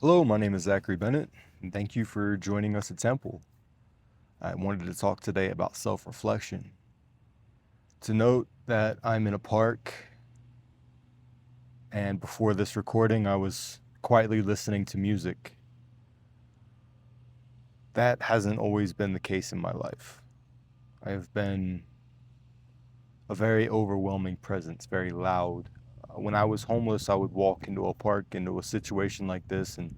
Hello, my name is Zachary Bennett, and thank you for joining us at Temple. I wanted to talk today about self-reflection. To note that I'm in a park, and before this recording, I was quietly listening to music. That hasn't always been the case in my life. I have been a very overwhelming presence, very loud. When I was homeless, I would walk into a park, into a situation like this, and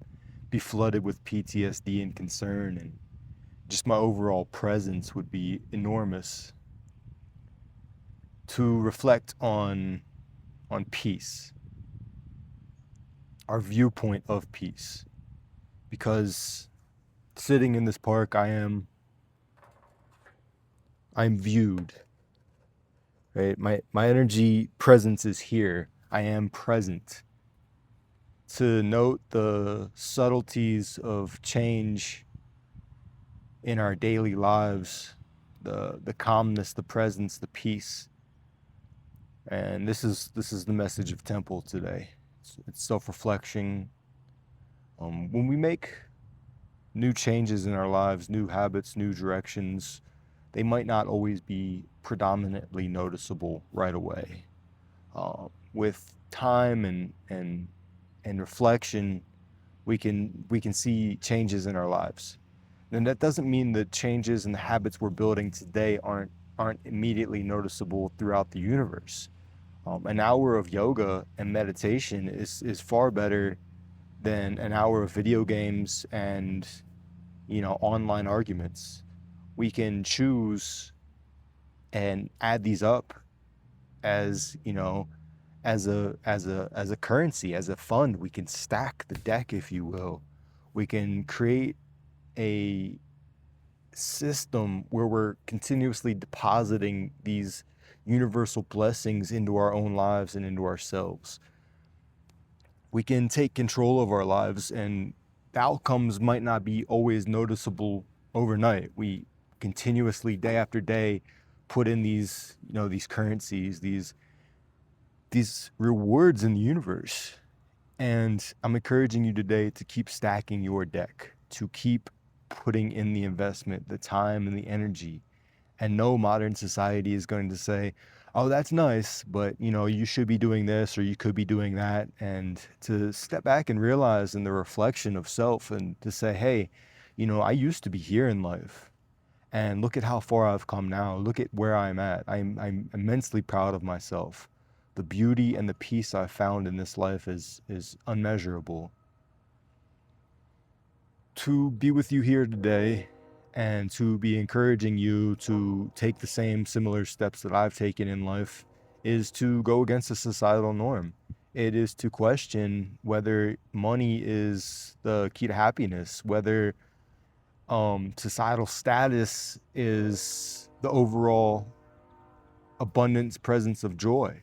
be flooded with PTSD and concern, and just my overall presence would be enormous. To reflect on peace, our viewpoint of peace, because sitting in this park, I'm viewed, right? My energy presence is here. I am present. To note the subtleties of change in our daily lives, the calmness, the presence, the peace. And this is the message of Temple today. It's self-reflection. When we make new changes in our lives, new habits, new directions, they might not always be predominantly noticeable right away. With time and reflection, we can see changes in our lives. And that doesn't mean that changes in the habits we're building today aren't immediately noticeable throughout the universe. An hour of yoga and meditation is far better than an hour of video games and online arguments. We can choose and add these up as as a currency, as a fund. We can stack the deck, if you will. We can create a system where we're continuously depositing these universal blessings into our own lives and into ourselves. We can take control of our lives, and the outcomes might not be always noticeable overnight. We continuously, day after day, put in these currencies, these rewards in the universe. And I'm encouraging you today to keep stacking your deck, to keep putting in the investment, the time and the energy. And no modern society is going to say, oh, that's nice, but you should be doing this or you could be doing that. And to step back and realize in the reflection of self and to say, hey, I used to be here in life. And look at how far I've come now. Look at where I'm at. I'm immensely proud of myself. The beauty and the peace I've found in this life is unmeasurable. To be with you here today and to be encouraging you to take the same similar steps that I've taken in life is to go against the societal norm. It is to question whether money is the key to happiness, whether societal status is the overall abundance presence of joy.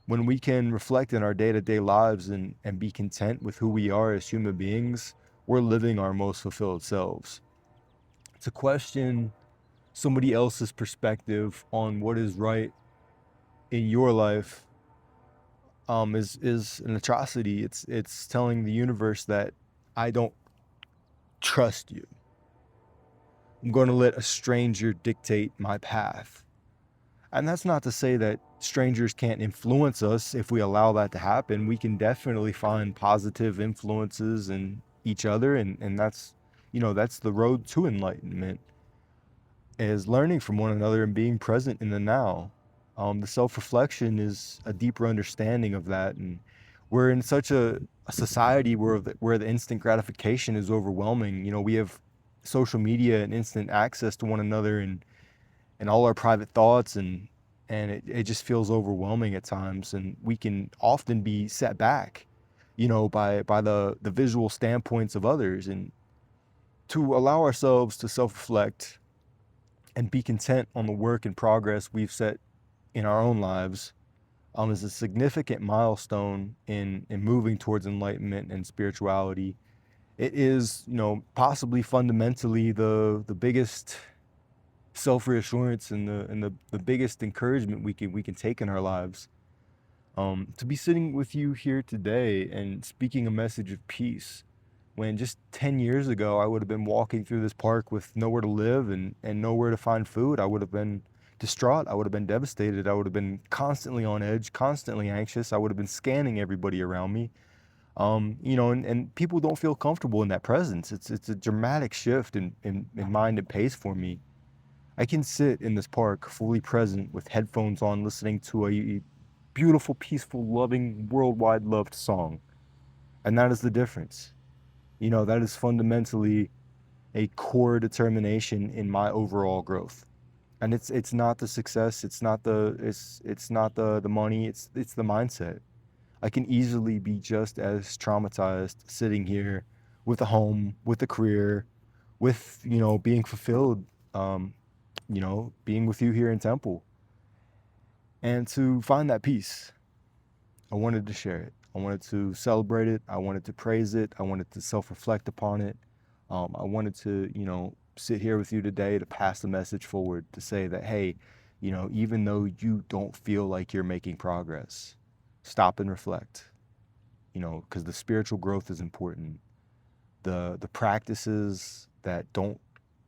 When we can reflect in our day-to-day lives and be content with who we are as human beings, we're living our most fulfilled selves. To question somebody else's perspective on what is right in your life is an atrocity. It's telling the universe that I don't trust you. I'm going to let a stranger dictate my path. And that's not to say that strangers can't influence us if we allow that to happen. We can definitely find positive influences in each other, and that's the road to enlightenment, is learning from one another and being present in the now. The self-reflection is a deeper understanding of that, and we're in such a society where the instant gratification is overwhelming. We have social media and instant access to one another, and all our private thoughts, and it just feels overwhelming at times, and we can often be set back by the visual standpoints of others. And to allow ourselves to self-reflect and be content on the work and progress we've set in our own lives is a significant milestone in moving towards enlightenment and spirituality. It is possibly fundamentally the biggest self-reassurance and the biggest encouragement we can take in our lives. To be sitting with you here today and speaking a message of peace, when just 10 years ago I would have been walking through this park with nowhere to live and nowhere to find food. I would have been distraught. I would have been devastated. I would have been constantly on edge, constantly anxious. I would have been scanning everybody around me. And people don't feel comfortable in that presence. It's a dramatic shift in mind and pace for me. I can sit in this park fully present with headphones on, listening to a beautiful, peaceful, loving, worldwide loved song. And that is the difference. That is fundamentally a core determination in my overall growth. And it's not the success, it's not the money, it's the mindset. I can easily be just as traumatized sitting here with a home, with a career, with, being fulfilled, being with you here in Temple. And to find that peace, I wanted to share it. I wanted to celebrate it. I wanted to praise it. I wanted to self-reflect upon it. I wanted to, sit here with you today to pass the message forward to say that, hey, even though you don't feel like you're making progress, stop and reflect, because the spiritual growth is important. The practices that don't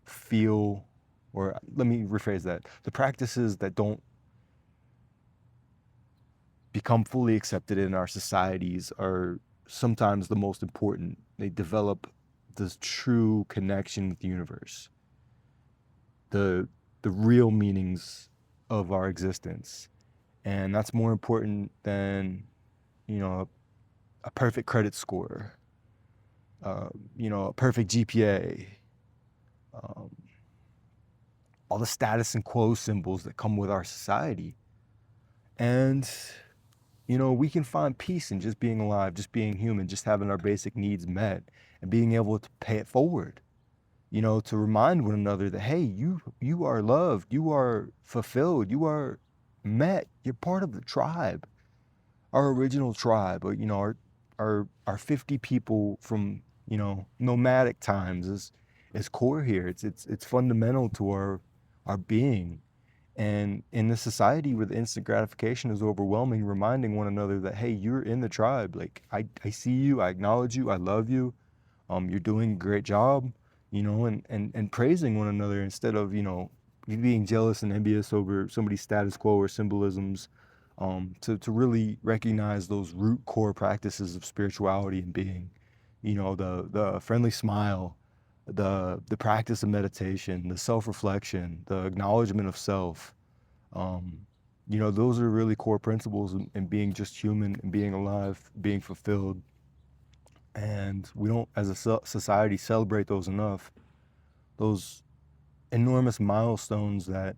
feel, or let me rephrase that, the practices that don't become fully accepted in our societies are sometimes the most important. They develop this true connection with the universe, the real meanings of our existence. And that's more important than, a perfect credit score, a perfect GPA, um, all the status and quo symbols that come with our society. And we can find peace in just being alive, just being human, just having our basic needs met and being able to pay it forward, to remind one another that, hey, you are loved, you are fulfilled, you are met, you're part of the tribe, our original tribe, or, our 50 people from, nomadic times is core here. It's fundamental to our being. And in this society where the instant gratification is overwhelming, reminding one another that, hey, you're in the tribe. Like, I see you, I acknowledge you, I love you. You're doing a great job, and praising one another instead of, being jealous and envious over somebody's status quo or symbolisms. To really recognize those root core practices of spirituality and being, the friendly smile, the practice of meditation, the self-reflection, the acknowledgement of self. Those are really core principles in being just human and being alive, being fulfilled. And we don't, as a society, celebrate those enough. Those enormous milestones that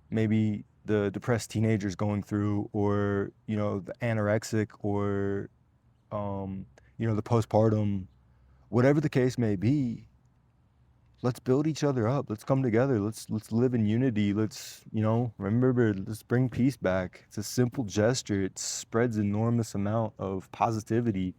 maybe the depressed teenager's going through, or, the anorexic, or, the postpartum, whatever the case may be. Let's build each other up. Let's come together. Let's live in unity. Let's, remember, let's bring peace back. It's a simple gesture. It spreads enormous amount of positivity.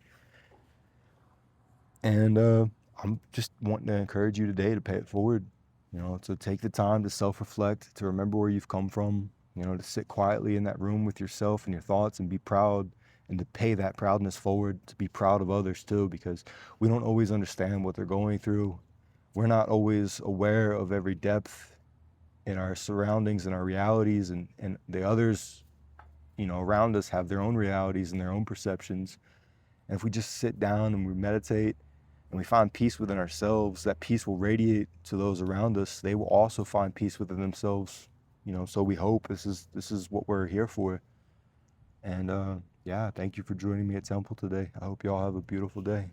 And I'm just wanting to encourage you today to pay it forward, to take the time to self-reflect, to remember where you've come from, to sit quietly in that room with yourself and your thoughts and be proud, and to pay that proudness forward, to be proud of others too, because we don't always understand what they're going through. We're not always aware of every depth in our surroundings and our realities, and the others, around us have their own realities and their own perceptions. And if we just sit down and we meditate and we find peace within ourselves, that peace will radiate to those around us. They will also find peace within themselves. So we hope this is what we're here for. And yeah, thank you for joining me at Temple today. I hope you all have a beautiful day.